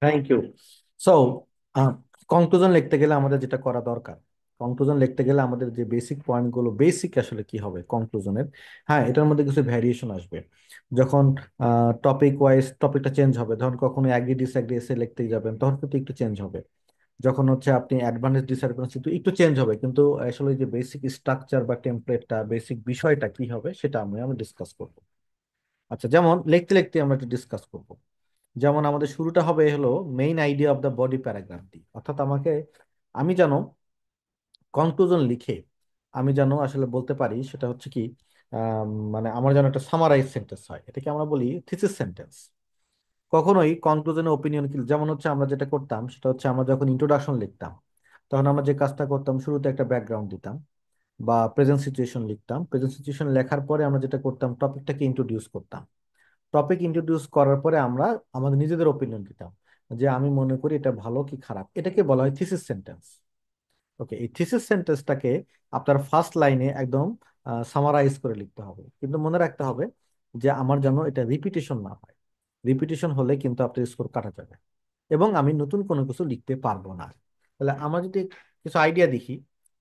Thank you. So conclusion লিখতে গেলে আমাদের যেটা করা দরকার, কনক্লুশন লিখতে গেলে আমাদের যে বেসিক পয়েন্টগুলো, বেসিক আসলে কি হবে কনক্লুশনের। হ্যাঁ, এটার মধ্যে কিছু ভ্যারিয়েশন আসবে যখন টপিক ওয়াইজ টপিকটা চেঞ্জ হবে। ধরুন কখনো অ্যাগ্রি ডিসঅ্যাগ্রি এসে লিখতে যাবেন, তখন কিন্তু একটু চেঞ্জ হবে। যখন হচ্ছে আপনি অ্যাডভান্টেজ ডিসঅ্যাডভান্টেজ একটু একটু চেঞ্জ হবে, কিন্তু আসলে যে বেসিক স্ট্রাকচার বা টেমপ্লেটটা, বেসিক বিষয়টা কি হবে সেটা আমি ডিসকাস করবো। আচ্ছা, যেমন লিখতে লিখতে আমরা একটু ডিসকাস করবো। যেমন আমাদের শুরুটা হবে হলো main idea of the body paragraph দিয়ে, অর্থাৎ আমি যেন কনক্লুশন লিখে আমি যেন আসলে বলতে পারি সেটা হচ্ছে কি, মানে আমার যেন একটা সামারাইজ সেন্টেন্স হয়, এটাকে আমরা বলি থিসিস সেন্টেন্স। কখনোই কনক্লুশনে ওপিনিয়ন কি, যেমন হচ্ছে আমরা যেটা করতাম সেটা হচ্ছে আমরা যখন ইন্ট্রোডাকশন লিখতাম, তখন আমরা যে কাজটা করতাম শুরুতে একটা ব্যাকগ্রাউন্ড দিতাম বা প্রেজেন্ট সিচুয়েশন লিখতাম। প্রেজেন্ট সিচুয়েশন লেখার পরে আমরা যেটা করতাম টপিকটাকে ইন্ট্রোডিউস করতাম। টপিক ইন্ট্রোডিউস করার পরে আমরা আমাদের নিজেদের ওপিনিয়ন দিতাম যে আমি মনে করি এটা ভালো কি খারাপ, এটাকে বলা হয় থিসিস সেন্টেন্স। ওকে, এই থিসিস সেন্টেন্সটাকে আপনার ফার্স্ট লাইনে একদম সামারাইজ করে লিখতে হবে, কিন্তু মনে রাখতে হবে যে আমার যেন এটা রিপিটেশন না হয়। রিপিটেশন হলে কিন্তু আপনার স্কোর কাটা যাবে এবং আমি নতুন কোনো কিছু লিখতে পারবো না। তাহলে আমরা যদি কিছু আইডিয়া দেখি,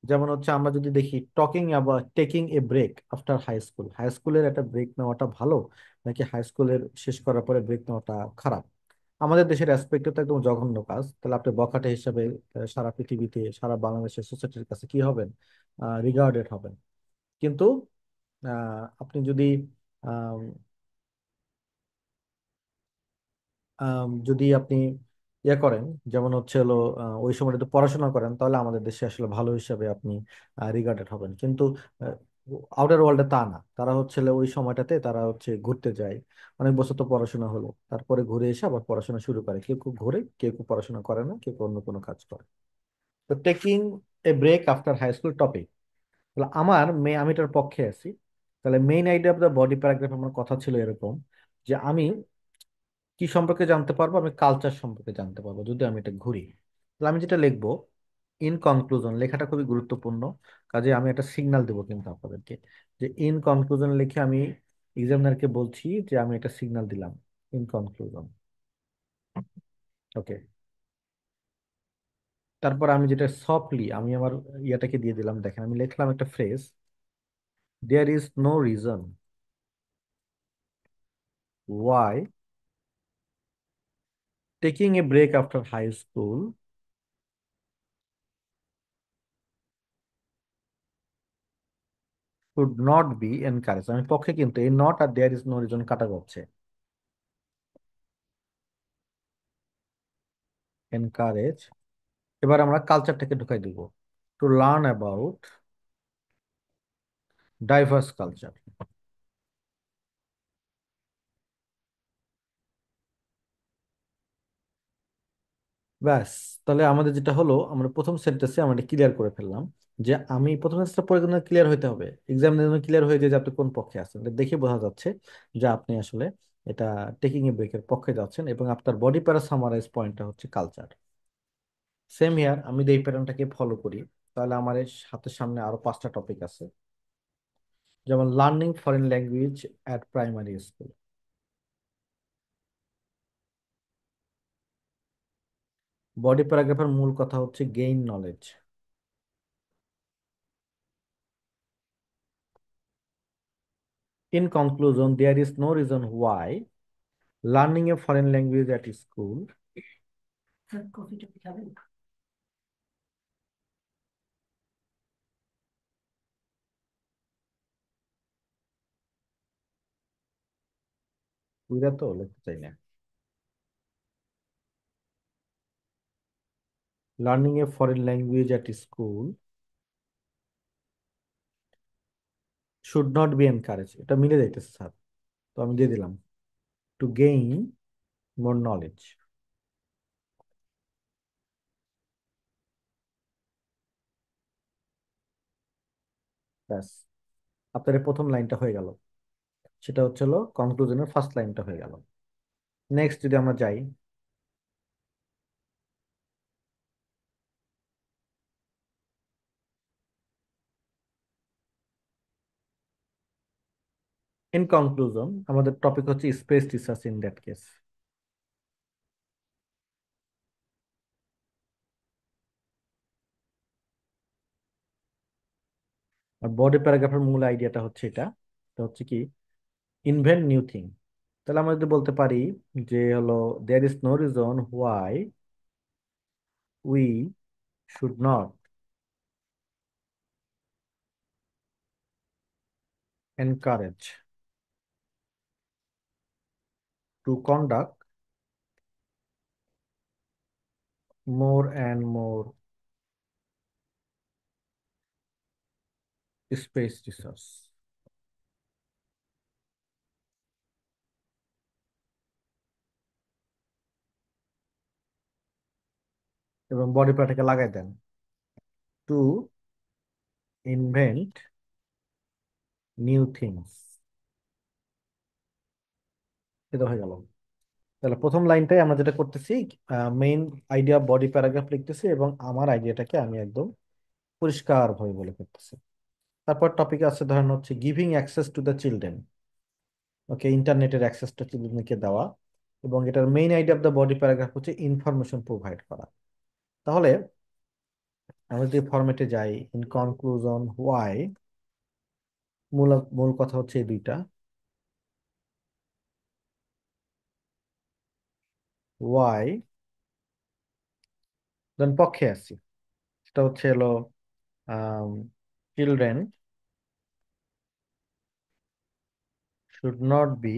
যেমন হচ্ছে আমরা যদি দেখি talking about taking a break after high school, high স্কুলের একটা ব্রেক নেওয়াটা ভালো নাকি হাই স্কুলের শেষ করার পরে ব্রেক নেওয়াটা খারাপ। আমাদের দেশের অ্যাসপেক্টে তো একদম জঘন্য কাজ। তাহলে আপনি বখাটে হিসাবে সারা পৃথিবীতে, সারা বাংলাদেশের সোসাইটির কাছে কি হবেন, রিগার্ডেড হবেন। কিন্তু আপনি যদি যদি আপনি ইয়ে করেন, যেমন হচ্ছে হলো ওই সময়টা তো পড়াশোনা করেন, তাহলে আমাদের দেশে আসলে ভালো হিসাবে আপনি রিগার্ডেড হবেন। কিন্তু আউটার ওয়ার্ল্ডে তা না, তারা হচ্ছে হলো ওই সময়টাতে তারা হচ্ছে ঘুরতে যায়। অনেক বছর তো পড়াশোনা হলো, তারপরে ঘুরে এসে আবার পড়াশোনা শুরু করে, কেউ কেউ ঘুরে, কেউ কেউ পড়াশোনা করে না, কেউ কেউ অন্য কোনো কাজ করে। তো taking a break after high school topic, তাহলে আমি এটার পক্ষে আছি। তাহলে main idea of the body paragraph আমার কথা ছিল এরকম যে আমি কি সম্পর্কে জানতে পারবো, আমি কালচার সম্পর্কে জানতে পারবো যদি আমি এটা ঘুরি। তাহলে আমি যেটা লিখবো, ইন কনক্লুশন, লেখাটা খুবই গুরুত্বপূর্ণ। কাজে আমি একটা সিগন্যাল দেবো কিন্তু আপনাদেরকে, যে ইন কনক্লুশন লিখে আমি এক্সামিনারকে বলছি যে আমি একটা সিগন্যাল দিলাম, ইন কনক্লুশন। ওকে, তারপর আমি যেটা সফটলি আমি আমার ইয়েটাকে দিয়ে দিলাম, দেখেন আমি লিখলাম একটা phrase, there is no reason why taking a break after high school should not be encourage. আমি পক্ষে, কিন্তু এই not are there is no reason কাটা যাচ্ছে। এনকারেজ, এবার আমরা কালচারটাকে ঢুকাই দিব, to learn about diverse culture. ব্যাস, তাহলে আমাদের যেটা হলো, আমরা প্রথম সেন্টেন্সে আমরা ক্লিয়ার করে ফেললাম যে আমি প্রথম সেন্টেন্সটা পড়ে কিন্তু ক্লিয়ার হইতে হবে, এক্সামিনের জন্য ক্লিয়ার হয়ে যায় যে আপনি কোন পক্ষে আছেন। এটা দেখে বোঝা যাচ্ছে যে আপনি আসলে এটা টেকিং এ ব্রেকের পক্ষে যাচ্ছেন, এবং আপনার বডি প্যারা সামারাইজ পয়েন্টটা হচ্ছে কালচার। সেম হিয়ার, আমি যদি এই প্যাটার্নটাকে ফলো করি, তাহলে আমার এর হাতের সামনে আরো 5টা টপিক আছে। যেমন learning foreign language at primary school, body প্যারাগ্রাফের মূল কথা হচ্ছে gain knowledge. In conclusion, there is no reason why learning a foreign language at school. বুঝা তো লিখতে চাই না। Learning a foreign language at school should not be encouraged, এটা মিলে যাইতেছে স্যার, তো আমি দিয়ে দিলাম টু গেইন মোর নলেজ। ব্যাস, আপনার এই প্রথম লাইনটা হয়ে গেল, সেটা হচ্ছে হলো কনক্লুশনের ফার্স্ট লাইনটা হয়ে গেল। নেক্সট যদি আমরা যাই, ইন কনক্লুশন আমাদের টপিক হচ্ছে space research in that case. আর বডি প্যারাগ্রাফের মূল আইডিয়াটা হচ্ছে এটা। এটা হচ্ছে কি, ইনভেন্ট নিউ থিং। তাহলে আমরা যদি বলতে পারি যে হলো, there is no reason why we should not encourage to conduct more and more space research. এবং বডি প্যারাটাকে লাগাই দেন, টু ইনভেন্ট নিউ থিংস। এটা হয়ে গেল। তাহলে প্রথম লাইনটাই আমরা যেটা করতেছি, মেইন আইডিয়া বডি প্যারাগ্রাফ লিখতেছি এবং আমার আইডিয়াটাকে আমি একদম পরিষ্কার ভাবে বলে করতেছি। তারপর টপিক আছে ধরেন হচ্ছে giving access to the children. Okay, ইন্টারনেটের অ্যাক্সেসটা চিলড্রেনকে দেওয়া। এবং এটার main idea of the body paragraph হচ্ছে ইনফরমেশন প্রোভাইড করা। তাহলে আমরা যদি ফরম্যাটে যাই, ইন কনক্লুশন হোয়াই, মূল মূল কথা হচ্ছে এই দুইটা। ওয়াই, দেন পক্ষে আছি, সেটা হচ্ছে হলো children should not be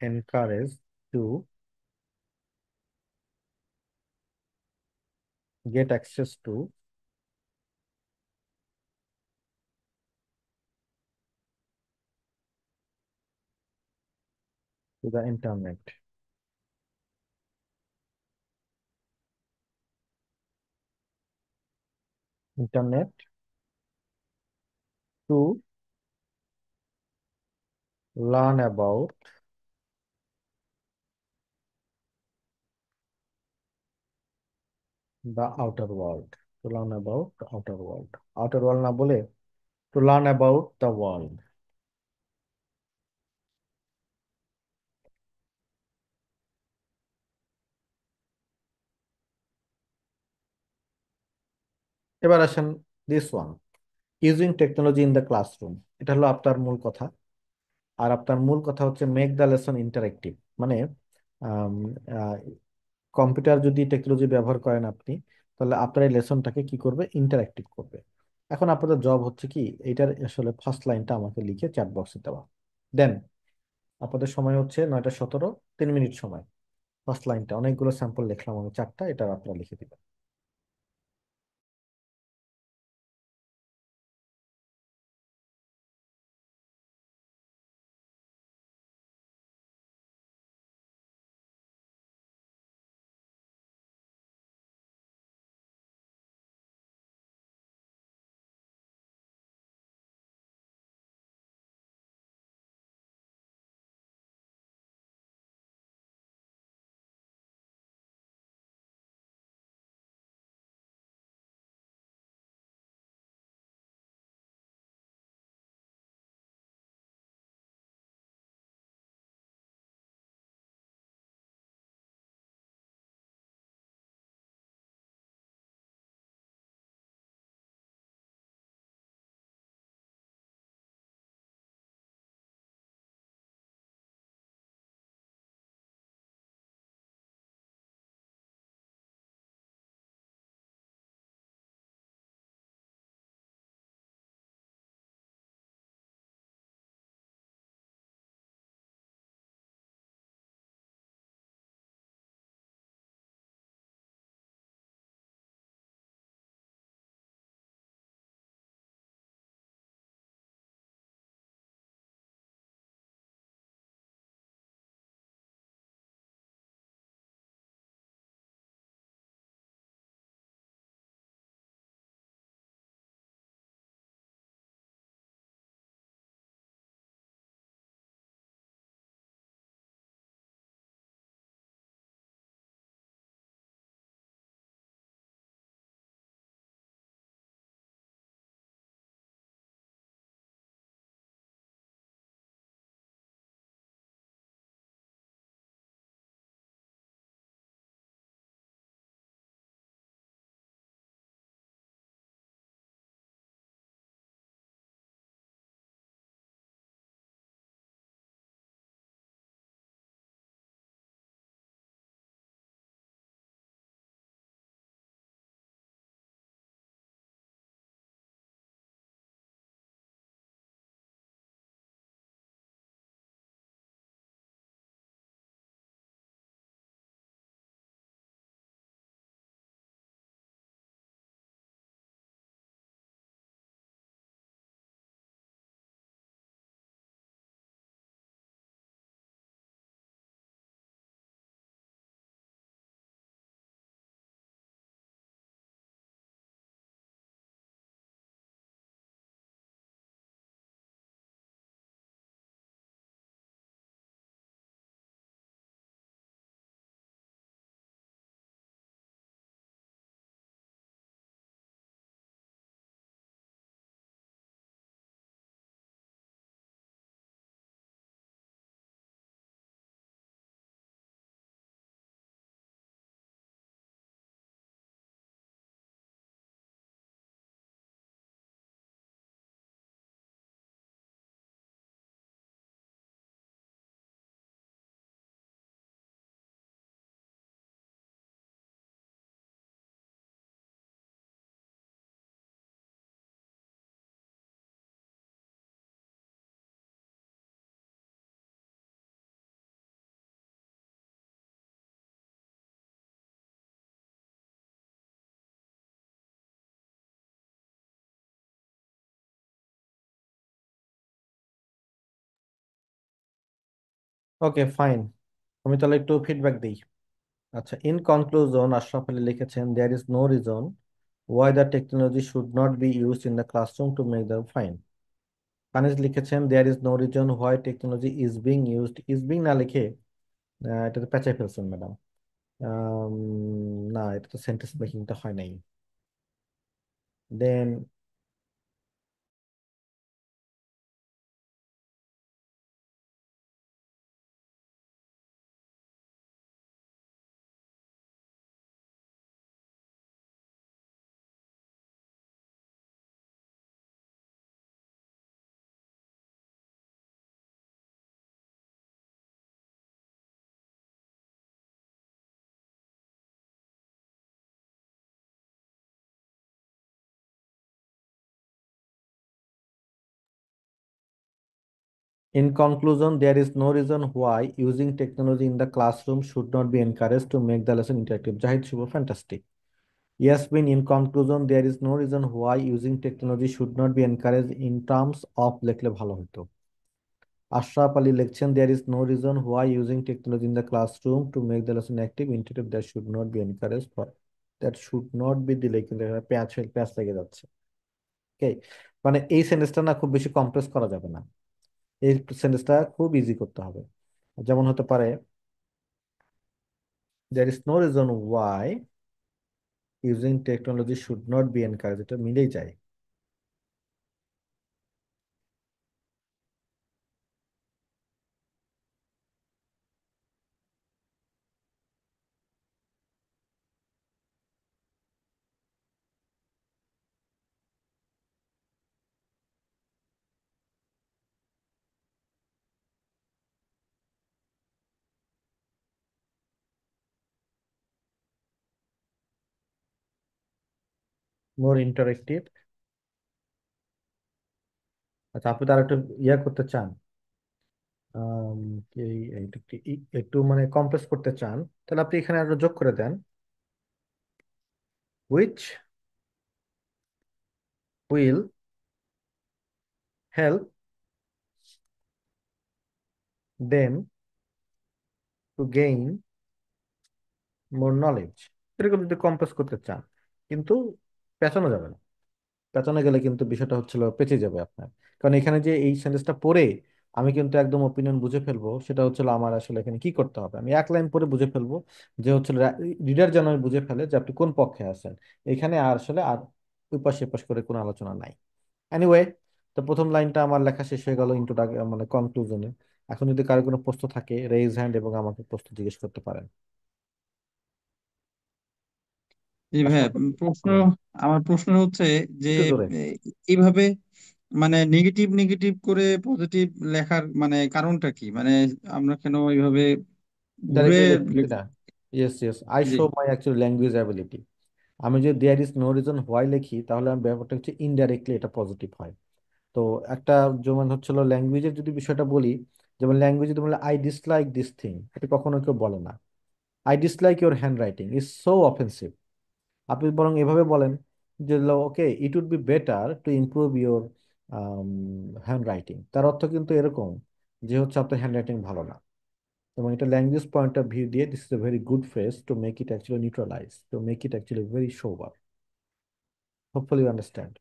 encouraged to get access to the internet to learn about the outer world, to learn about the outer world, outer world না বলে to learn about the world। এবার আসেন this one, using technology in the classroom. এটা হলো আপনার মূল কথা। আর আপনার মূল কথা হচ্ছে মেক দ্য লেসন ইন্টারেক্টিভ। মানে কম্পিউটার যদি টেকনোলজি ব্যবহার করেন আপনি, তাহলে আপনার এই লেসনটাকে কি করবে, ইন্টারেক্টিভ করবে। এখন আপনাদের জব হচ্ছে কি, এইটার আসলে ফার্স্ট লাইনটা আমাকে লিখে চ্যাট বক্সে দেওয়া। দেন আপনাদের সময় হচ্ছে 9:17, 3 মিনিট সময়। ফার্স্ট লাইনটা, অনেকগুলো স্যাম্পল লিখলাম আমি, চারটা, এটা আপনারা লিখে দিবেন। ওকে ফাইন, আমি তাহলে একটু ফিডব্যাক দিই। আচ্ছা, ইন কনক্লুজন আশরাফ আলী লিখেছেন there is no reason why the technology should not be used in the classroom to make the fine. Kaniz লিখেছেন there is no reason why technology is being used, is being না লিখে এটা তো পেঁচাই ফেলছেন madam. না, এটা তো সেন্টেন্স মেকিংটা হয় নাই। দেন in conclusion, there is no reason why using technology in the classroom should not be encouraged to make the lesson interactive. Jahid Shubha, fantastic. Yasmin, in conclusion, there is no reason why using technology should not be encouraged in terms of লেখলে ভালো হতো। আশরাফ আলী লিখছেন there is no reason why using technology in the classroom to make the lesson active interactive that should not be encouraged for, that should not be দিলে কিন্তু এখানে প্যাচ প্যাচ লেগে যাচ্ছে। ওকে, মানে এই সেন্টেন্সটা না খুব বেশি কমপ্লেক্স করা যাবে না, এই সেন্টেন্সটা খুব ইজি করতে হবে। যেমন হতে পারে there is no reason why using technology should not be encouraged, এটা মিলেই যায়। মোর ইন্টারেক্টিভ। আচ্ছা, আপনি তার একটু ইয়া করতে চান, আম, একটু মানে কমপ্লেক্স করতে চান, তাহলে আপনি এখানে আরো যোগ করে দেন which will help them to gain more knowledge। এরকম যদি কমপ্লেক্স করতে চান, কিন্তু পেঁচানো যাবে না, পেঁচানো গেলে কিন্তু বিষয়টা হচ্ছিল পেঁচে যাবে আপনার। কারণ এখানে যে এই সেন্টেন্সটা পড়ে আমি কিন্তু একদম ওপিনিয়ন বুঝে ফেলবো, সেটা হচ্ছিল আমার আসলে এখানে কি করতে হবে, আমি এক লাইন পরে বুঝে ফেলবো যে হচ্ছে রিডার যেন বুঝে ফেলে যে আপনি কোন পক্ষে আছেন। এখানে আর আসলে আর ওই পাশে এপাশ করে কোনো আলোচনা নাই। এনিওয়ে, তো প্রথম লাইনটা আমার লেখা শেষ হয়ে গেল ইন্ট্রোডাকশন মানে কনক্লুশনে। এখন যদি কারো কোনো প্রশ্ন থাকে রেইজ হ্যান্ড এবং আমাকে প্রশ্ন জিজ্ঞেস করতে পারেন। জি ভাইয়া, আশরাফ আলী, প্রশ্ন বলেন আমার প্রশ্ন হচ্ছে যে একটু জোরে। এ, এইভাবে মানে নেগেটিভ নেগেটিভ করে পজিটিভ লেখার মানে কারণটা কি? মানে আমরা কেন এইভাবে ঘুরে ডাইরেক্টলি লিখতেছি না। Yes yes, I G show my actually language ability. আমি যদি there is no reason why লিখি তাহলে আমি ব্যাপারটা হচ্ছে ইনডাইরেক্টলি এটা পজিটিভ হয়। তো একটা যেমন হচ্ছিল ল্যাঙ্গুয়েজের যদি বিষয়টা বলি, যেমন ল্যাঙ্গুয়েজ যদি বলে আই ডিসলাইক দিস থিং, এটা কখনো কেউ বলে না। I dislike your handwriting is so offensive. আপনি বরং এভাবে বলেন যে okay it would be better to improve your handwriting, তার অর্থ কিন্তু এরকম যে হচ্ছে আপনার হ্যান্ড রাইটিং ভালো না। এবং এটা ল্যাঙ্গুয়েজ পয়েন্ট অফ ভিউ দিয়ে this is a very good phrase to make it actually neutralise, to make it actually very sober. Hopefully you understand.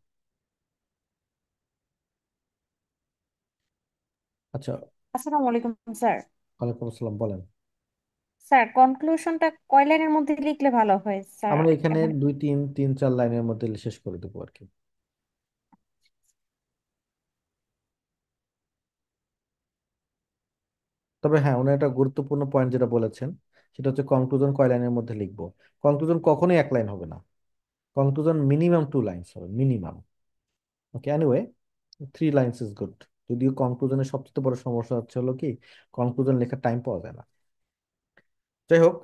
আচ্ছা, আসসালামু আলাইকুম স্যার। ওয়ালাইকুম আসসালাম, বলেন। স্যার কনক্লুশনটা কয় লাইনের মধ্যে লিখলে ভালো হয় স্যার? আমরা এখানে এখন দুই তিন তিন চার লাইনের মধ্যে শেষ করে দেবো আর কি। তবে হ্যাঁ, উনি একটা গুরুত্বপূর্ণ পয়েন্ট যেটা বলেছেন সেটা হচ্ছে কনক্লুজন কয় লাইনের মধ্যে লিখবো। কনক্লুজন কখনোই এক লাইন হবে না, কনক্লুজন মিনিমাম 2 লাইনস হবে, minimum. Okay, anyway, 3 lines is good. যদিও কনক্লুজনের সবচেয়ে বড় সমস্যা হচ্ছে হলো কি, কনক্লুজন লেখার টাইম পাওয়া যায় না। যাই হোক,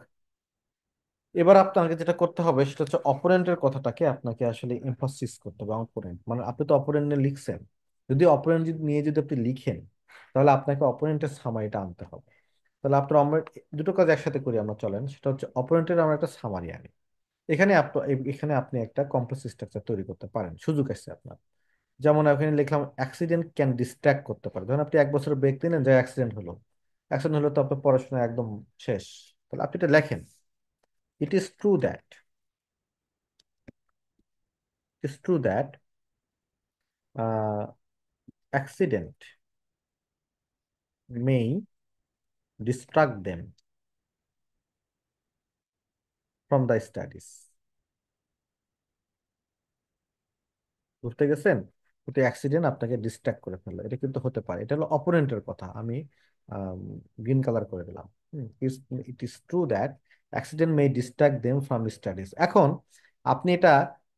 এবার আপনাকে যেটা করতে হবে সেটা হচ্ছে অপোনেন্টের কথাটাকে আপনাকে আসলে এমফাসিস করতে হবে। অপোনেন্ট মানে আপনি তো অপোনেন্ট নিয়ে লিখছেন, যদি অপোনেন্ট নিয়ে যদি আপনি লিখেন তাহলে আপনাকে অপোনেন্টের সামারিটা আনতে হবে। তাহলে আপনার আমরা দুটো কাজ একসাথে করি আমরা, চলেন। সেটা হচ্ছে অপোনেন্টের আমরা একটা সামারি আনি। এখানে এখানে আপনি একটা কমপ্লেক্স স্ট্রাকচার তৈরি করতে পারেন, সুযোগ আছে আপনার। যেমন এখানে লিখলাম অ্যাক্সিডেন্ট ক্যান ডিস্ট্র্যাক্ট করতে পারে। ধরুন আপনি 1 বছরের ব্রেক দিলেন, যা অ্যাক্সিডেন্ট হলো, অ্যাক্সিডেন্ট হলে তো আপনার পড়াশোনা একদম শেষ। তাহলে আপনি এটা লেখেন, ইট is true that, it is true that accident may distract them from the studies. বুঝতে গেছেন? কিন্তু অ্যাক্সিডেন্ট আপনাকে ডিস্ট্রাক্ট করে ফেললো, এটা কিন্তু হতে পারে। এটা হলো অপোনেন্টের কথা, আমি গ্রিন কালার করে দিলাম। ইট is true that accident may distract them from studies. এখন আপনি এটা,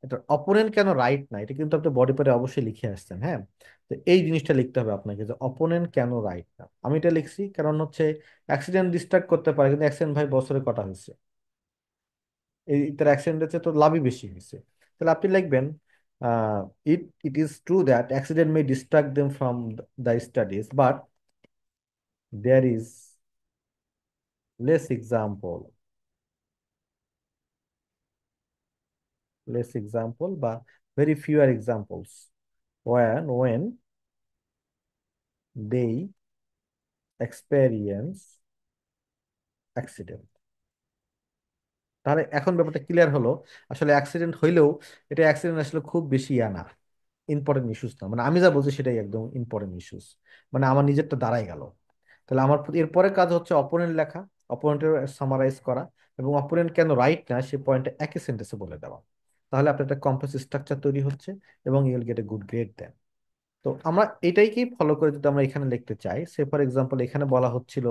এটা অপোনেন্ট কেন রাইট না, এটা কিন্তু আপনি বডি পার্টে অবশ্যই লিখে আসছেন। হ্যাঁ, তো এই জিনিসটা লিখতে হবে আপনাকে যে অপোনেন্ট কেন রাইট না। আমি এটা লিখছি কারণ হচ্ছে অ্যাক্সিডেন্ট ডিস্ট্রাক্ট করতে পারে, কিন্তু অ্যাক্সিডেন্ট ভাই বছরে কটা হয়েছে? এই তার অ্যাক্সিডেন্ট হচ্ছে তো লাভই বেশি হয়েছে। তাহলে আপনি লিখবেন it it is true that accident may distract them from the studies but there is less example, less example বা very fewer examples when they experience accident। তাহলে এখন ব্যাপারটা ক্লিয়ার হলো, আসলে অ্যাক্সিডেন্ট হইলেও এটা অ্যাক্সিডেন্ট আসলে খুব বেশি না, ইম্পর্টেন্ট ইস্যুস না। মানে আমি যা বলছি সেটাই একদম ইম্পর্টেন্ট ইস্যুস, মানে আমার নিজেরটা দাঁড়াই গেল। তাহলে আমার এরপরে কাজ হচ্ছে অপোনেন্ট লেখা, অপোনেন্টের সামারাইজ করা, এবং অপোনেন্ট কেন রাইট না সে পয়েন্টটা একই সেন্টেন্সে বলে দেওয়া। তাহলে আপনার একটা কমপ্লেক্স স্ট্রাকচার তৈরি হচ্ছে এবং you'll get a good grade then. তো আমরা এটাইকেই ফলো করে যদি আমরা এখানে লিখতে চাই, সে ফর এক্সাম্পল এখানে বলা হচ্ছিল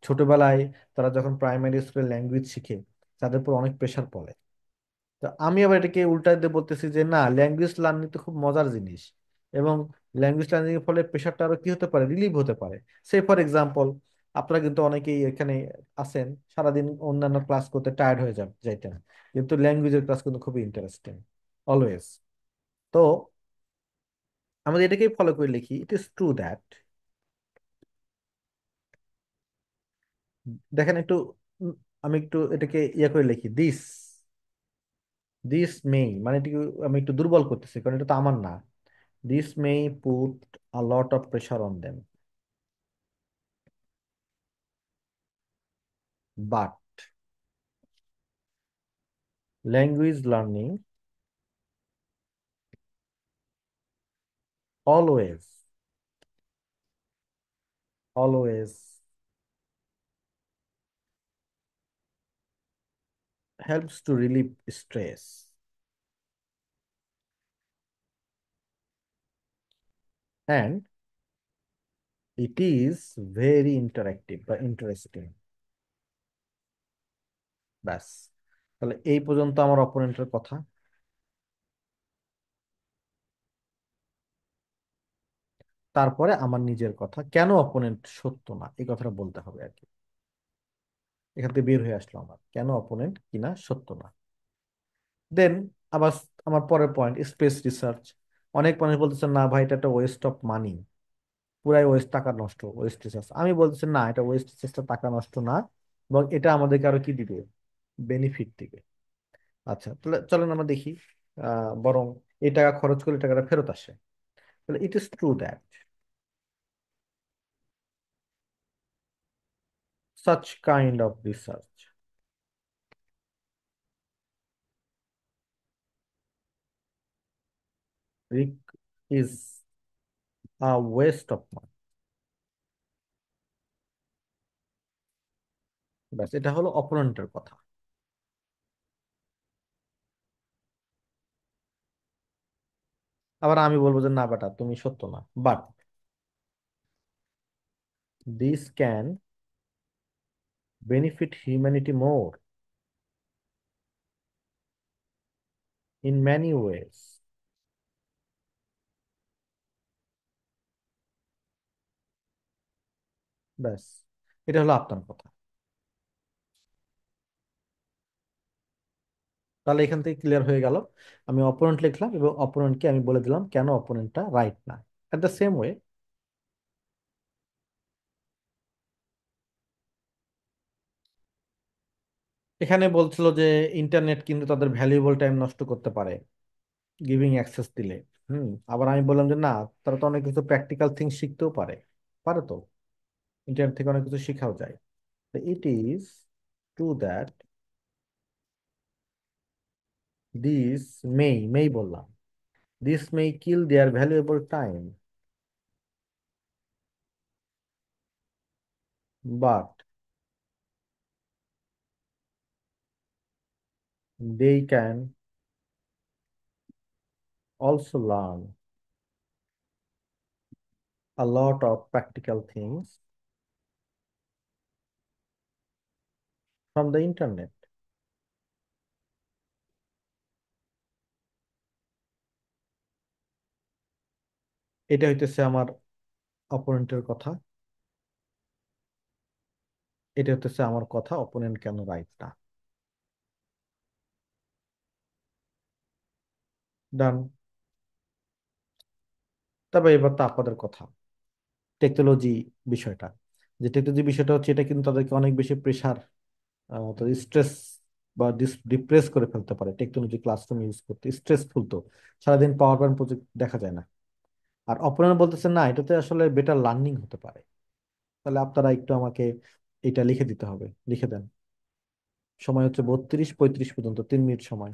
ছোটবেলায় তারা যখন প্রাইমারি স্কুলে ল্যাঙ্গুয়েজ শিখে তাদের উপর অনেক প্রেশার পড়ে। তো আমি আবার এটাকে উল্টা দিয়ে বলতেছি যে না, ল্যাঙ্গুয়েজ লার্নিং তো খুব মজার জিনিস, এবং ল্যাঙ্গুয়েজ লার্নিং এর ফলে প্রেশারটা আরো কি হতে পারে, রিলিভ হতে পারে। সে ফর এক্সাম্পল আপনারা কিন্তু অনেকেই এখানে আছেন সারাদিন অন্যান্য ক্লাস করতে টায়ার্ড হয়ে যাইতেন, কিন্তু ল্যাঙ্গুয়েজের ক্লাস কিন্তু খুবই ইন্টারেস্টিং অলওয়েজ। তো আমাদের এটাকেই ফলো করে লিখি, ইট ইজ ট্রু দ্যাট, দেখেন একটু উম, আমি একটু এটাকে ইয়ে করে লিখি, দিস দিস মেই, মানে এটাকে আমি একটু দুর্বল করতেছি কারণ এটা তো আমার না। This may put a lot of pressure on them, but language learning always, always helps to relieve stress, and it is very interactive বা interesting। ব্যাস, তাহলে এই পর্যন্ত আমার অপোনেন্টের কথা। তারপরে আমার নিজের কথা, কেন অপোনেন্ট সত্য না এই কথাটা বলতে হবে আর কি। এখান থেকে বের হয়ে আসলো আমার কেন অপোনেন্ট কিনা সত্য না। দেন আবার আমার পরের পয়েন্ট, স্পেস রিসার্চ। অনেক মানুষ বলতেছে না ভাই এটা একটা ওয়েস্ট অফ মানি, পুরাই ওয়েস্ট, টাকা নষ্ট, ওয়েস্ট রিসার্চ। আমি বলতেছি না, এটা ওয়েস্ট রিসার্চটা টাকা নষ্ট না, এবং এটা আমাদেরকে আরো কি দিবে, বেনিফিট দিবে। আচ্ছা তাহলে চলেন আমরা দেখি, বরং এই টাকা খরচ করলে টাকাটা ফেরত আসে। তাহলে ইট is true that such kind of research is a waste of money। ব্যাস, এটা হলো অপোনেন্টের কথা। আবার আমি বলবো যে না বেটা তুমি সত্য না, but this can benefit humanity more in many ways. ব্যাস, এটা হলো আপনার কথা। তাহলে এখান থেকে ক্লিয়ার হয়ে গেল, আমি অপোনেন্ট লিখলাম এবং অপোনেন্টকে আমি বলে দিলাম কেন অপোনেন্টটা রাইট না। অ্যাট দ্য সেম ওয়ে এখানে বলছিল যে ইন্টারনেট কিন্তু তাদের ভ্যালুয়েবল টাইম নষ্ট করতে পারে গিভিং অ্যাক্সেস দিলে। আবার আমি বললাম যে না, তারা তো অনেক কিছু প্র্যাকটিক্যাল থিংস শিখতেও পারে, পারে তো। ইন্টারনেট থেকে অনেক কিছু শেখাও যায়। It is true that this may বললাম, this may kill their valuable time, but they can also learn a lot of practical things from the internet. এটা হইতেছে আমার অপোনেন্টের কথা, এটা হইতেছে আমার কথা, অপোনেন্ট কেন রাইট না। ডান। তবে এবার তো আপনাদের কথা, টেকনোলজি বিষয়টা, যে টেকনোলজি বিষয়টা হচ্ছে এটা কিন্তু তাদেরকে অনেক বেশি প্রেশার, স্ট্রেস বা ডিপ্রেস করে ফেলতে পারে। টেকনোলজি ক্লাসরুম ইউজ করতে স্ট্রেসফুল তো, সারাদিন পাওয়ার পয়েন্ট প্রজেক্ট দেখা যায় না। আর অপোনেন্ট বলতেছেন না, এটাতে আসলে বেটার লার্নিং হতে পারে। তাহলে আপনারা একটু আমাকে এটা লিখে দিতে হবে, লিখে দেন। সময় হচ্ছে 32:35 পর্যন্ত, 3 মিনিট সময়।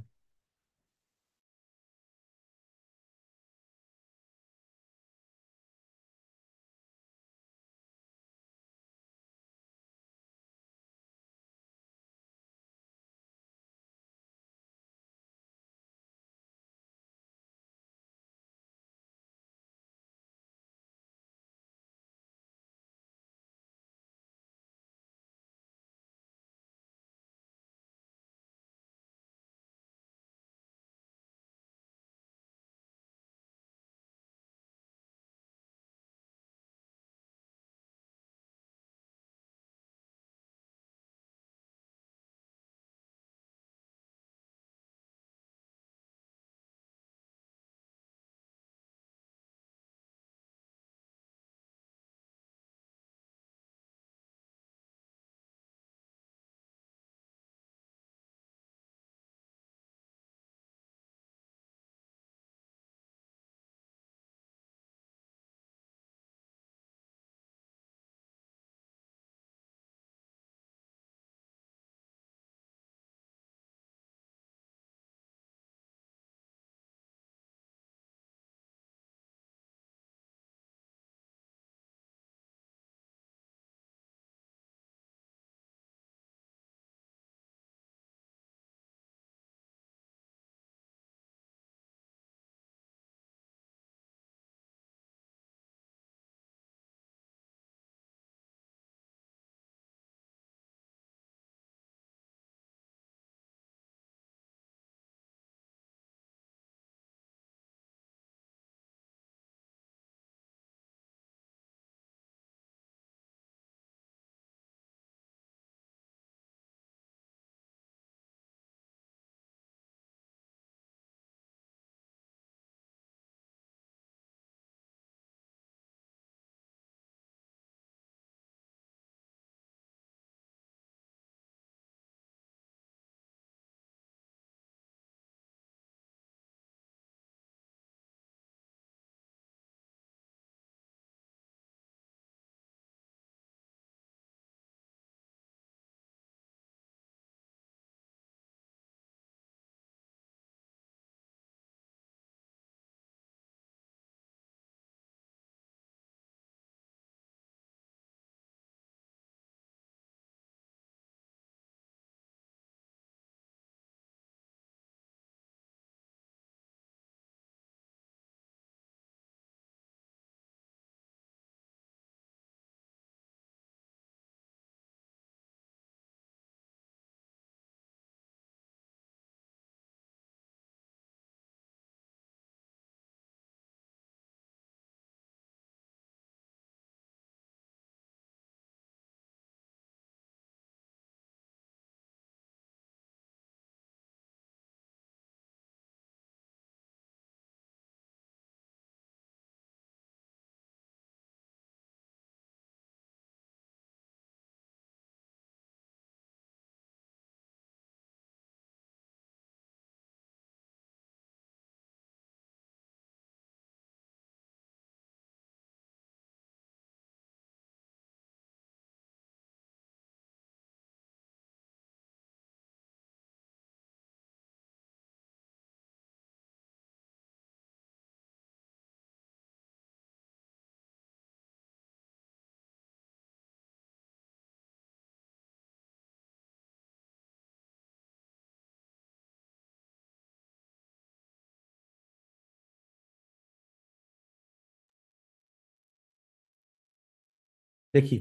দেখি।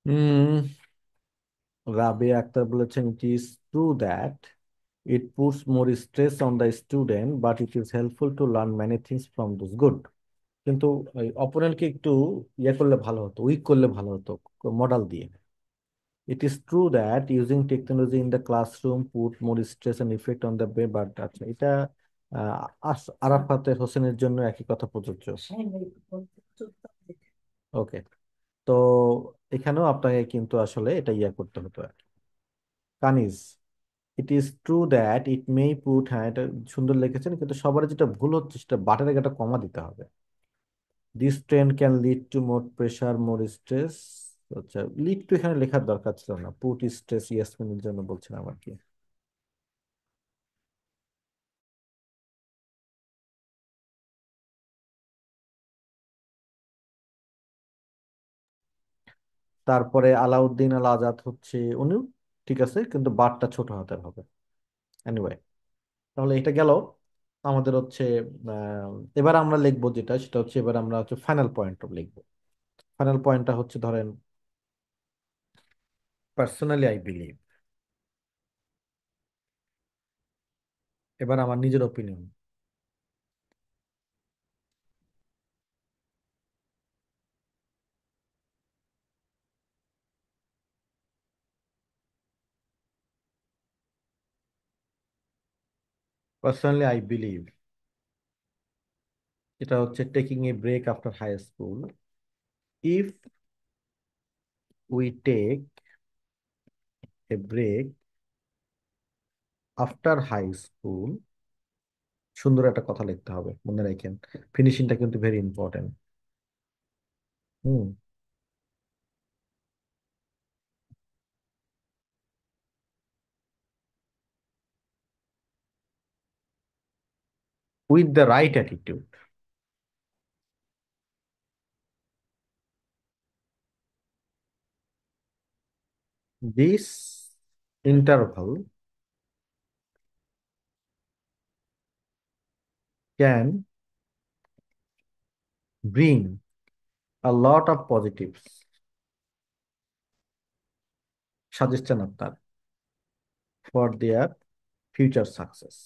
উম রাবিয়া আক্তার বলেছেন, ইট is true that it puts more stress on the student but it is helpful to learn many things from those good. কিন্তু অপোনেন্টকে একটু ইয়ে করলে ভালো হতো, উইক করলে ভালো হতো মডেল দিয়ে। ইট is true that using technology in the classroom put more stress and effect on the brain, but আচ্ছা এটা আরাফাতে হোসেনের জন্য একই কথা প্রযোজ্য। ওকে। তো এখানেও আপনাকে কিন্তু আসলে এটা ইয়া করতে হতো আর কি। Kaniz, it is true that it may put, হ্যাঁ এটা সুন্দর লিখেছেন, কিন্তু সবার যেটা ভুল হচ্ছে সেটা বাটের আগে একটা কমা দিতে হবে। This trend can lead to more pressure more stress. আচ্ছা, লিড টু এখানে লেখার দরকার ছিল না, পুট স্ট্রেস ইয়াসমিনের জন্য বলছিলাম আর কি। তারপরে আলাউদ্দিন আল আজাদ হচ্ছে উনিও ঠিক আছে, কিন্তু বারটা ছোট হাতের হবে। এনিওয়ে, তাহলে এটা গেল আমাদের হচ্ছে। এবার আমরা লিখবো যেটা, সেটা হচ্ছে এবার আমরা হচ্ছে ফাইনাল পয়েন্ট লিখবো। ফাইনাল পয়েন্টটা হচ্ছে ধরেন, পার্সোনালি আই বিলিভ। এবার আমার নিজের ওপিনিয়ন। পার্সোনালি আই বিলিভ এটা হচ্ছে taking a break after high school. If we take a break after high school, সুন্দর একটা কথা লিখতে হবে, মনে রাখেন। ফিনিশিংটা কিন্তু very important. Hmm. With the right attitude, this interval can bring a lot of positives, suggestion আপনার, ফর দেয়ার ফিউচার সাকসেস।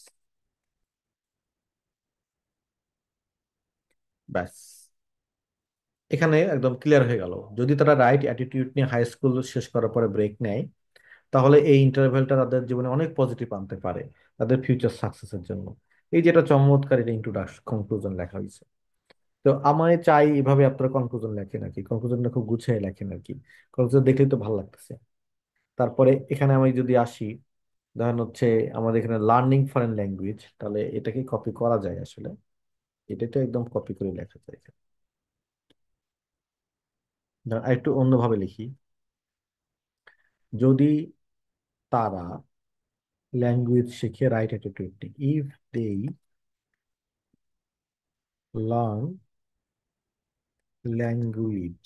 ব্যাস, এখানে একদম ক্লিয়ার হয়ে গেল। যদি তারা রাইট অ্যাটিটিউড নিয়ে হাই স্কুল শেষ করার পরে ব্রেক নেয়, তাহলে এই ইন্টারভেলটা তাদের জীবনে অনেক পজিটিভ আনতে পারে, তাদের ফিউচার সাকসেসের জন্য। এই যেটা চমৎকার এটা ইন্ট্রোডাকশন কনক্লুশন লেখা হয়েছে। তো আমি চাই এভাবে আপনারা কনক্লুশন লেখেন আর কি, কনক্লুশনটা খুব গুছিয়ে লেখেন আর কি। কনক্লুশন দেখলেই তো ভালো লাগতেছে। তারপরে এখানে আমি যদি আসি, ধরেন হচ্ছে আমাদের এখানে লার্নিং ফরেন ল্যাঙ্গুয়েজ, তাহলে এটাকে কপি করা যায় আসলে। এটা তো একদম কপি করে লেখা যায় এখানে। ধরেন আরেকটু অন্যভাবে লিখি, যদি তারা ল্যাঙ্গুয়েজ শিখে right attitude, if they learn language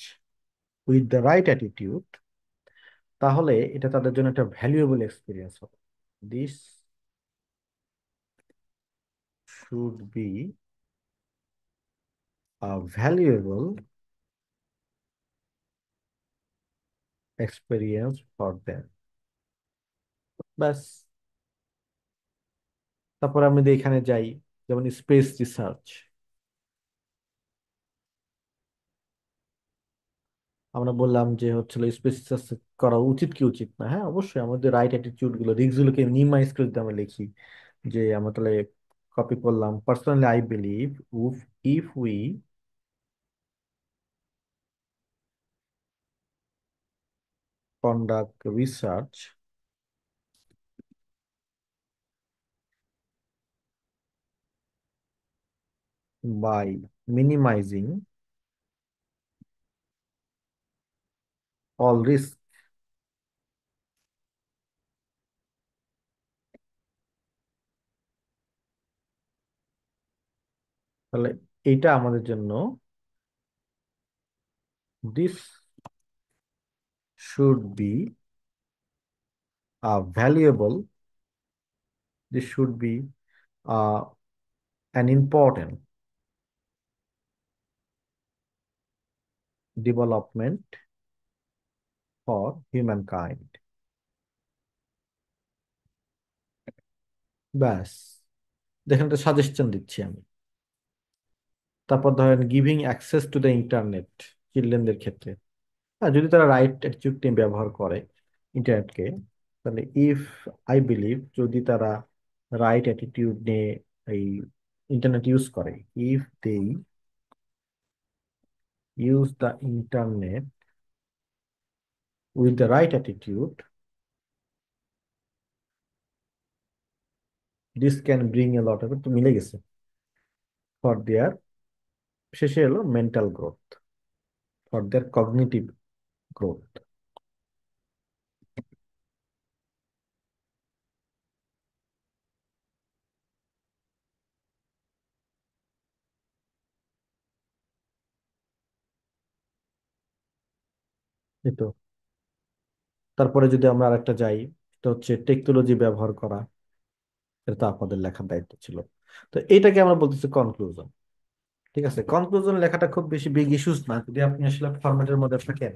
with the right attitude, তাহলে এটা তাদের জন্য একটা ভ্যালুয়েবল এক্সপিরিয়েন্স হবে। This should be a valuable experience for them. ব্যাস। তারপর আমি যদি এখানে যাই, যেমন স্পেস রিসার্চ, আমরা বললাম যে হচ্ছিল স্পেস রিসার্চ করা উচিত কি উচিত না। হ্যাঁ অবশ্যই আমাদের রাইট অ্যাটিটিউড গুলো, রিস্ক গুলোকে মিনিমাইজ করে যদি আমরা লিখি, যে আমরা তাহলে কপি করলাম, পার্সোনালি আই বিলিভ উফ if we conduct research by minimizing all risk, তাহলে এটা আমাদের জন্য, this should be a valuable, this should be uh, an important development for humankind. ব্যাস, দেখেন একটা সাজেশন দিচ্ছি আমি। তারপর ধরেন giving access to the internet চিলড্রেনদের ক্ষেত্রে, হ্যাঁ, যদি তারা রাইট অ্যাটিটিউড নিয়ে ব্যবহার করে ইন্টারনেটকে, তাহলে ইফ আই বিলিভ, যদি তারা রাইট অ্যাটিটিউড নিয়ে এই ইন্টারনেট ইউজ করে, if they use the internet with the right attitude, this can bring a lot of, তো মিলে গেছে, ফর দেয়ার, শেষে এলো mental growth, for their cognitive growth. এই তো। তারপরে যদি আমরা আরেকটা যাই, এটা হচ্ছে টেকনোলজি ব্যবহার করা, এটা তো আপনাদের লেখার দায়িত্ব ছিল। তো এইটাকে আমরা বলতেছি কনক্লুশন। ঠিক আছে, কনক্লুশন লেখাটা খুব বেশি বিগ ইস্যুস না, যদি আপনি আসলে ফরম্যাটের মধ্যে থাকেন।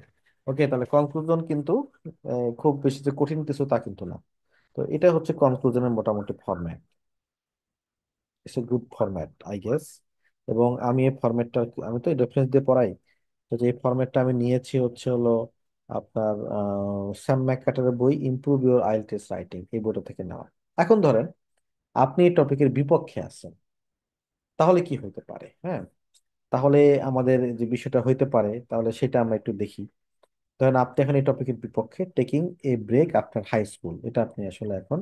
ওকে, তাহলে কনক্লুশন কিন্তু খুব বেশি যে কঠিন কিছু তা কিন্তু না। তো এটা হচ্ছে কনক্লুশনের মোটামুটি format. It's a good format I guess. এবং আমি এই ফরম্যাটটা, আমি তো রেফারেন্স দিয়ে পড়াই, তো যে ফরম্যাটটা আমি নিয়েছি হচ্ছে হলো আপনার স্যাম ম্যাককার্টারের বই ইমপ্রুভ ইউর আইএলটিএস রাইটিং, এই বইটা থেকে নেওয়া। এখন ধরেন আপনি এই টপিকের বিপক্ষে আছেন, তাহলে কি হতে পারে? হ্যাঁ, তাহলে আমাদের যে বিষয়টা হইতে পারে, তাহলে সেটা আমরা একটু দেখি। ধরেন আপনি এখন এই টপিকের বিপক্ষে, taking a break after high school, এটা আপনি আসলে এখন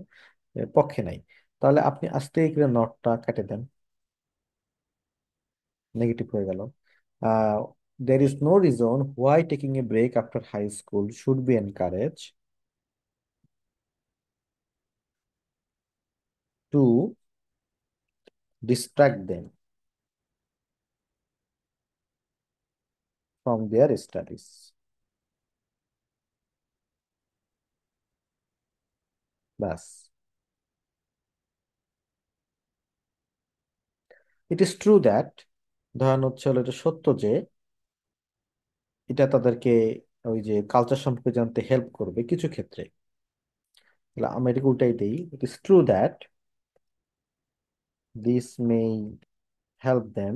পক্ষে নাই। তাহলে আপনি আস্তে করে নটটা কেটে দেন, নেগেটিভ হয়ে গেল। There is no reason why taking a break after high school should be encourage to distract them from their studies. ব্যাস। ইট ইজ ট্রু দ্যাট, ধরেন হচ্ছে হলো এটা সত্য যে এটা তাদেরকে ওই যে কালচার সম্পর্কে জানতে হেল্প করবে কিছু ক্ষেত্রে। তাহলে আমরা এটাকে উল্টাই দিই, ইট is true that this may help them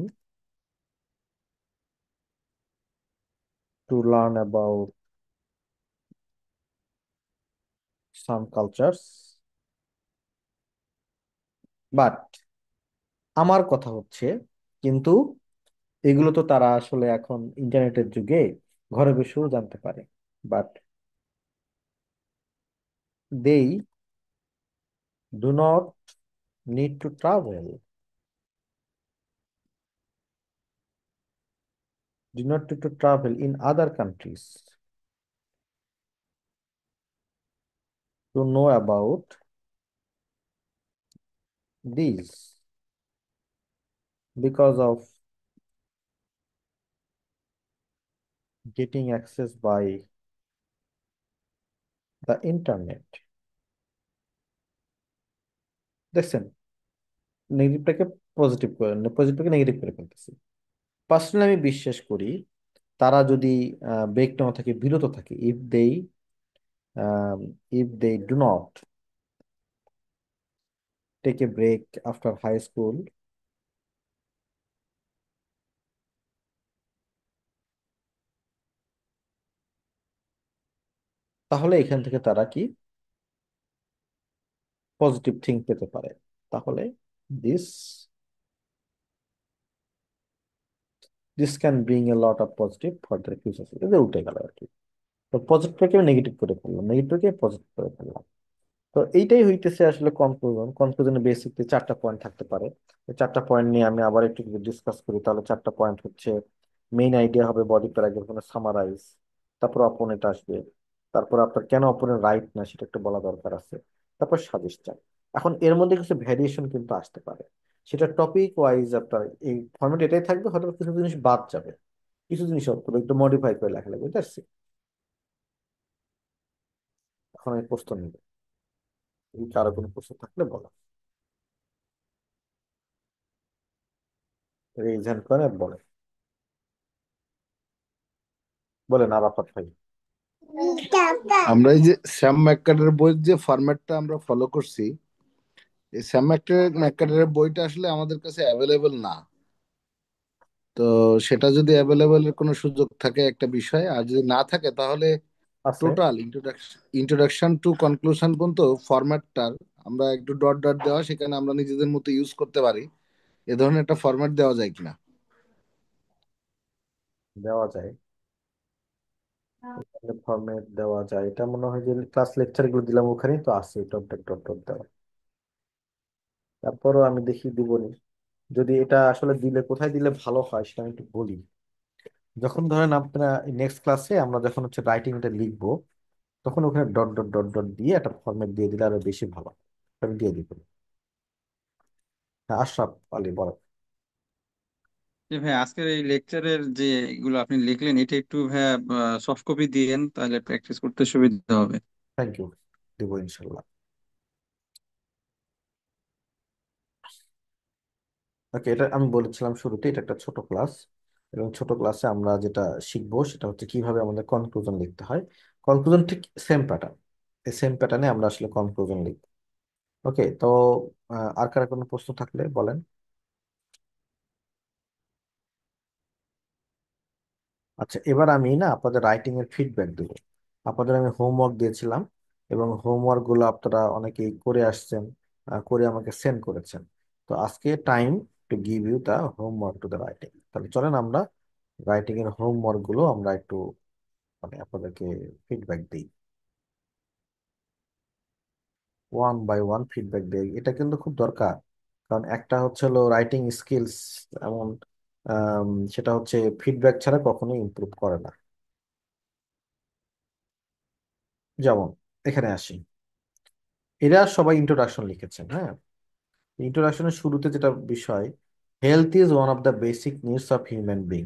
to learn about some cultures, but আমার কথা হচ্ছে, কিন্তু এগুলো তো তারা আসলে এখন ইন্টারনেটের যুগে ঘরে বসেও জানতে পারে, but they do not need to travel, do not need to travel in other countries to know about these, because of getting access by the internet। দেখছেন, নেগেটিভটাকে পজিটিভ করে, পজিটিভটাকে নেগেটিভ করে ফেলতেছি। পার্সোনালি আমি বিশ্বাস করি, তারা যদি ব্রেক নেওয়া থেকে বিরত থাকে, if they do not take a break after high school, তাহলে এখান থেকে তারা কি পজিটিভ থিঙ্ক পেতে পারে। তাহলে this this can bring a lot of positive for the future, এটা উঠে গেল আর কি। তো পজিটিভটাকে নেগেটিভ করে ফেললাম, নেগেটিভকে পজিটিভ করে ফেললাম। তো এইটাই হইতেছে আসলে কনক্লুশন। কনক্লুশনে বেসিকলি চারটা পয়েন্ট থাকতে পারে। এই চারটা পয়েন্ট নিয়ে আমি আবার একটু ডিসকাস করি। তাহলে চারটা পয়েন্ট হচ্ছে, মেইন আইডিয়া হবে বডি প্যারাগ্রাফ সামারাইজ, তারপর অপোনেন্ট আসবে, তারপর আপনার কেন অপোনেন্ট রাইট না সেটা একটু বলা দরকার আছে, তারপর সাজেশন। এখন এর মধ্যে কিছু ভ্যারিয়েশন কিন্তু আসতে পারে, সেটা টপিক ওয়াইজ আপনার এই ফর্মেট এটাই থাকবে, হয়তো কিছু জিনিস বাদ যাবে, কিছু জিনিস একটু মডিফাই করে লেখা লাগবে, বুঝতে পারছি? এখন আমি প্রশ্ন নিব, যদি কারো কোনো প্রশ্ন থাকলে বলো, রেইজ হ্যান্ড করে বলে। বলেন আরাফাত ভাই। আমরা এই যে স্যাম ম্যাককার্ডের বইয়ের যে ফরম্যাটটা আমরা ফলো করছি, এই স্যাম ম্যাককার্ডের বইটা আসলে আমাদের কাছে অ্যাভেলেবল না। তো সেটা যদি অ্যাভেলেবলের কোনো সুযোগ থাকে একটা বিষয়, আর যদি না থাকে তাহলে আছে। টোটাল ইন্ট্রোডাকশন টু কনক্লুশন পর্যন্ত ফরম্যাটটার আমরা একটু ডট ডট দেওয়া, সেখানে আমরা নিজেদের মতো ইউজ করতে পারি, এ ধরনের একটা ফরম্যাট দেওয়া যায় কিনা। দেওয়া যায়, ফর্মেট দেওয়া যায়, এটা মনে হয় যে ক্লাস লেকচার গুলো দিলাম ওখানেই তো আছে ডট ডট ডট ডট দেওয়া। তারপরও আমি দেখি দিবনি। যদি এটা আসলে দিলে কোথায় দিলে ভালো হয় সেটা আমি একটু বলি। যখন ধরেন আপনারা নেক্সট ক্লাসে আমরা যখন হচ্ছে রাইটিংটা লিখবো, তখন ওখানে ডট ডট ডট ডট দিয়ে একটা ফরম্যাট দিয়ে দিলে আরো বেশি ভালো হয়। আমি দিয়ে দিব। হ্যাঁ, আশরাফ আলী বলেন। যে ভাই আজকের এই লেকচারের যে এগুলো আপনি লিখলেন, এটা একটু ভাইয়া সফট কপি দিয়েন, তাহলে প্র্যাকটিস করতে সুবিধা হবে। থ্যাংক ইউ, দিব ইনশাল্লাহ। ওকে, এটা আমি বলেছিলাম শুরুতে এটা একটা ছোট ক্লাস, এবং ছোট ক্লাসে আমরা যেটা শিখবো সেটা হচ্ছে কিভাবে আমাদের কনক্লুশন লিখতে হয়। কনক্লুশন ঠিক সেম প্যাটার্ন, এই সেম প্যাটার্নে আমরা আসলে কনক্লুশন লিখব। ওকে, তো আর কার কোনো প্রশ্ন থাকলে বলেন। আচ্ছা, এবার আমি না আপনাদের রাইটিং এর ফিডব্যাক দেবো। আপনাদের আমি হোমওয়ার্ক দিয়েছিলাম, এবং হোমওয়ার্ক গুলো আপনারা অনেকেই করে আসছেন, করে আমাকে সেন্ড করেছেন। তো আজকে time to give you the homework to the writing. তাহলে চলেন আমরা রাইটিং এর হোমওয়ার্ক গুলো আমরা একটু মানে আপনাদেরকে ফিডব্যাক দিই, ওয়ান বাই ওয়ান ফিডব্যাক দিই। এটা কিন্তু খুব দরকার, কারণ একটা হচ্ছে হলো রাইটিং স্কিলস এমন, আম, সেটা হচ্ছে ফিডব্যাক ছাড়া কখনোই ইমপ্রুভ করে না। যেমন এখানে আসি, এরা সবাই ইন্ট্রোডাকশন লিখেছেন, হ্যাঁ। ইন্ট্রোডাকশনের শুরুতে যেটা বিষয়, health is one of the basic needs of human being.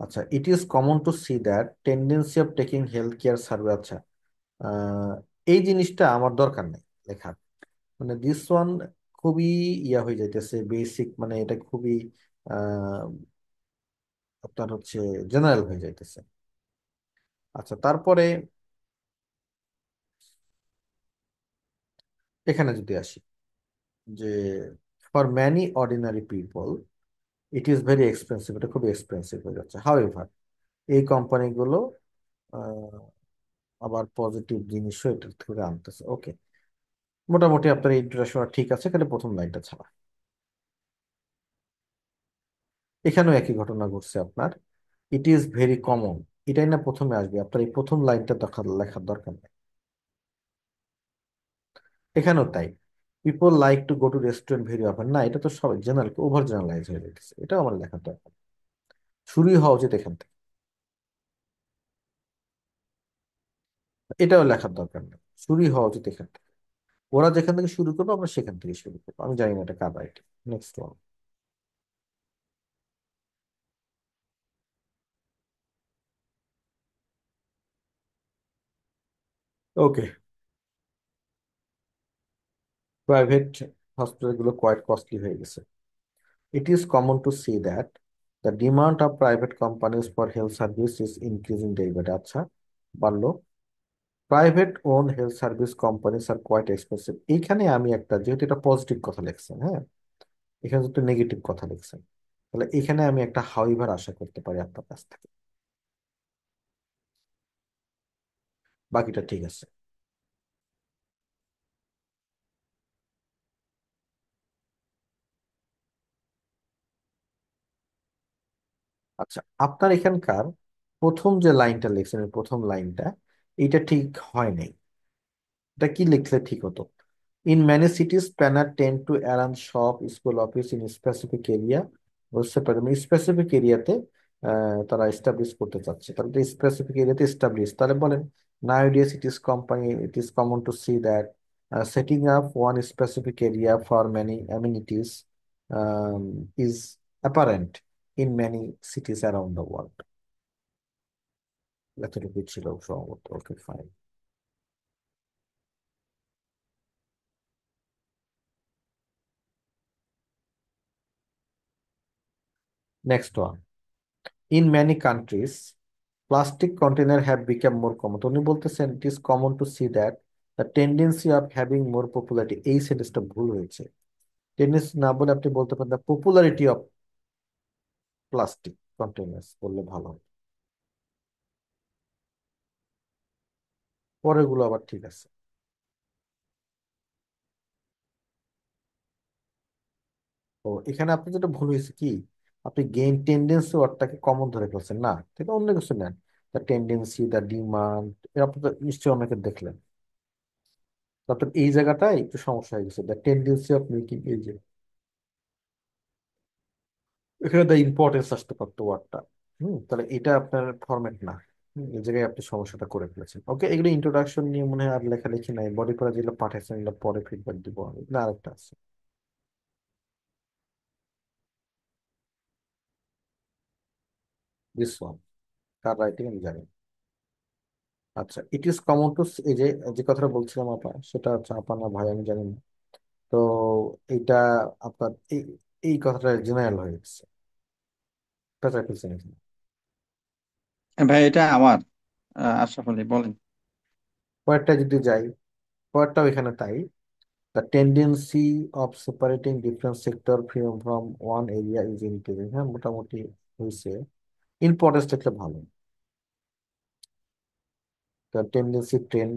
আচ্ছা, it is common to see that tendency of taking health care survey. আচ্ছা, আহ, এই জিনিসটা আমার দরকার নেই লেখার, মানে দিস ওয়ান খুবই ইয়া হয়ে যাইতেছে বেসিক, মানে এটা খুবই আহ, আপনার হচ্ছে জেনারেল হয়ে যাইতেছে। আচ্ছা, তারপরে এখানে যদি আসি, যে for many ordinary people it is very expensive, এটা খুব এক্সপেন্সিভ হয়ে যাচ্ছে। হাউএভার এই কোম্পানিগুলো আবার পজিটিভ জিনিসও এটা থেকে আনতেছে। ওকে, মোটামুটি আপনার ইন্ট্রোডাকশন ঠিক আছে, খালি প্রথম লাইনটা ছাড়া। এখানেও একই ঘটনা ঘটছে আপনার, ইট ইজ ভেরি কমন, এটাই না প্রথমে আসবে, আপনার এই প্রথম লাইনটা লেখার দরকার নেই। এখানেও তাই, people like to go to restaurant very often, না এটা তো সব জেনারেল, ওভার জেনারেলাইজ হয়ে যাচ্ছে, এটাও আমার লেখার দরকার নেই। শুরুই হওয়া উচিত এখান থেকে, এটাও লেখার দরকার নেই। শুরুই হওয়া উচিত এখান থেকে, ওরা যেখান থেকে শুরু করবো আমরা সেখান থেকে শুরু করবো। আমি জানি না এটা কার right. Next one. Okay, private হসপিটালগুলো কোয়াইট কস্টলি হয়ে গেছে। It is common to see that the demand of private companies for health service is increasing day by day. আচ্ছা, বাড়লো। Private own health service companies are quite expensive. এইখানে আমি একটা, যেহেতু এটা পজিটিভ কথা লিখছেন, হ্যাঁ, এখানে যদি নেগেটিভ কথা লিখছেন, তাহলে এখানে আমি একটা হাউইভার আশা করতে পারি আপনার কাছ থেকে। বাকিটা ঠিক আছে। আচ্ছা, আপনার এখানকার প্রথম যে লাইনটা লিখছেন, এই প্রথম লাইনটা এইটা ঠিক হয় নাই। এটা কি লিখলে ঠিক হতো? In many cities planner tend to arrange shop school office in specific area. বুঝতে পারেন, স্পেসিফিক এরিয়াতে তারা এস্টাবলিশ করতে চাচ্ছে, তাহলে স্পেসিফিক এরিয়াতে এস্টাবলিশ, তাহলে বলেন nowadays it is common to see that setting up one specific area for many amenities is apparent in many cities around the world. এতটুকু ছিল সম্ভবত। Okay, fine. Next one, in many countries plastic container have become more common. উনি বলতেছেন it is common to see that the tendency of having more popularity. এই সেন্টেন্সটা ভুল হয়েছে। Tendency না বলে আপনি বলতে পারেন the popularity of plastic containers বললে ভালো হয়। পরেরগুলো আবার ঠিক আছে। তো এখানে আপনি যেটা ভুল হয়েছে কি, আপনি গেইন টেন্ডেন্সি ওয়ার্ডটাকে কমন ধরে ফেলছেন না, এটা অন্য কিছু নেন। দ্য টেন্ডেন্সি, দ্য ডিমান্ড, আপনি তো নিশ্চয়ই অনেকে দেখলেন। তারপর এই জায়গাটায় একটু সমস্যা হয়ে গেছে, দ্য টেন্ডেন্সি অফ মেকিং, এই যে এখানে দ্য ইম্পর্টেন্স আসতে পারতো ওয়ার্ডটা। তাহলে এটা আপনার ফরম্যাট না। এই জায়গায় আপনি সমস্যাটা করে ফেলেছেন। ওকে, এগুলো ইন্ট্রোডাকশন নিয়ে মনে হয় আর লেখালেখি নাই, বডি পড়া যেগুলো পাঠাইছেন এগুলো পরে ফিডব্যাক দিব আমি, না আরেকটা আছে দিস ওয়ান, কার রাইটিং আমি জানি না। আচ্ছা, ইট ইজ কমন টু, এই যে যে কথাটা বলছিলাম আপা, সেটা হচ্ছে আপা না ভাই আমি জানি না। তো এইটা আপনার এই এই কথাটা জেনারেল হয়ে গেছে, পেঁচায় ফেলছেন এখানে। ভাই এটা আমার আশরাফ আলী বলেন। পরেরটা যদি যাই, পরেরটাও এখানে তাই। The tendency of separating different sector from one area is increasing. হ্যাঁ, মোটামুটি হয়েছে। ইম্পর্টেন্স থাকলে ভালো। The tendency trend,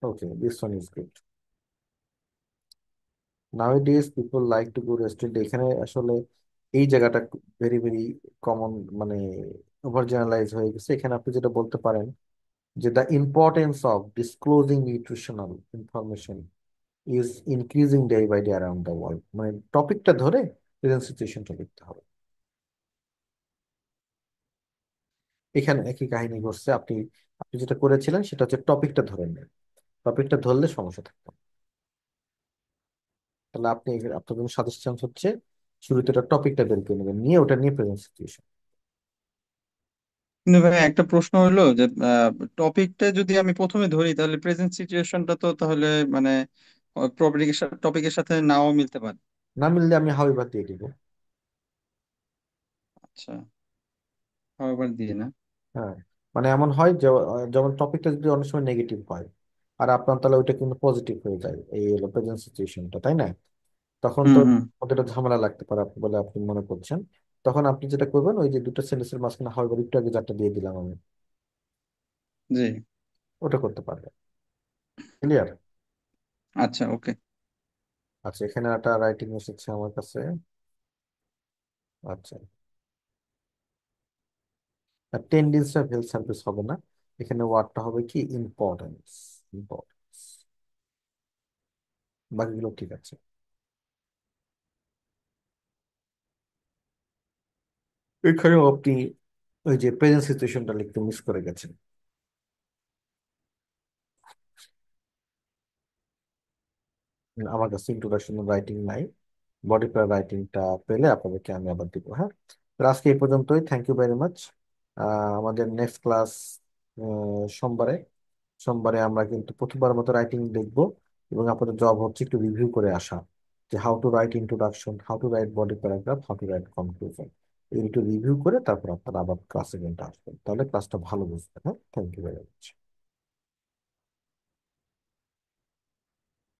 okay this one is good. Nowadays people like to go restaurant, এখানে আসলে এই জায়গাটা ভেরি ভেরি কমন, মানে ওভার জেনারেলাইজ হয়ে গেছে। এখানে আপনি যেটা বলতে পারেন যে the importance of disclosing nutritional information is increasing day by day around the world. মানে টপিকটা ধরে প্রেজেন্ট সিচুয়েশনটা লিখতে হবে। এখানে একই কাহিনী ঘটছে। আপনি আপনি যেটা করেছিলেন সেটা হচ্ছে টপিকটা ধরে নেন, টপিকটা ধরলে সমস্যা থাকতো না। তাহলে আপনি, আপনার জন্য সাজেশন হচ্ছে শুরুতে একটা টপিকটা বের করে নেবেন, নিয়ে ওটা নিয়ে প্রেজেন্ট সিচুয়েশন। কিন্তু ভাই একটা প্রশ্ন হলো যে টপিকটা যদি আমি প্রথমে ধরি তাহলে প্রেজেন্ট সিচুয়েশনটা তো তাহলে মানে টপিকের সাথে নাও মিলতে পারে। না মিললে আমি হাউএভার দিয়ে দিব। আচ্ছা, আবার দিয়ে না। হ্যাঁ, মানে এমন হয় যে যেমন টপিকটা যদি অনেক সময় নেগেটিভ হয় আর আপনার, তাহলে ওইটা কিন্তু পজিটিভ হয়ে যায়, এই হলো প্রেজেন্ট সিচুয়েশনটা, তাই না? তখন তো হুম হুম। ওদের ঝামেলা লাগতে পারে আপনি বলে আপনি মনে করছেন। তখন আপনি যেটা করবেন, ওই যে দুটো সেন্টেন্সের মাঝখানে হাউএভার একটু আগে যারটা দিয়ে দিলাম আমি, জি। ওটা করতে পারবেন। ক্লিয়ার? আচ্ছা, ওকে। আচ্ছা, এখানে একটা রাইটিং এসেছে আমার কাছে। আচ্ছা, টেন্ডেন্সি অফ হেলথ সার্ভিস হবে না, এখানে ওয়ার্ডটা হবে কি ইম্পর্টেন্স। ইম্পর্টেন্স, বাকিগুলো ঠিক আছে। এখানেও আপনি ওই যে প্রেজেন্ট সিচুয়েশনটা লিখতে মিস করে গেছেন। আমার কাছে ইন্ট্রোডাকশন রাইটিং নাই, বডি প্যারা রাইটিংটা পেলে আপনাদেরকে আমি আবার দিব। হ্যাঁ, তো আজকে এই পর্যন্তই, থ্যাংক ইউ ভেরি মাচ। আমাদের নেক্সট ক্লাস সোমবারে। সোমবারে আমরা কিন্তু প্রথমবার মতো রাইটিং দেখব, এবং আপনাদের জব হচ্ছে একটু রিভিউ করে আসা, যে how to right introduction, how to right body paragraph, how to right conclusion. এই একটু রিভিউ করে তারপর আপনারা আবার ক্লাসে কিন্তু আসবেন, তাহলে ক্লাসটা ভালো বুঝবেন। হ্যাঁ, থ্যাংক ইউ ভেরি মাচ।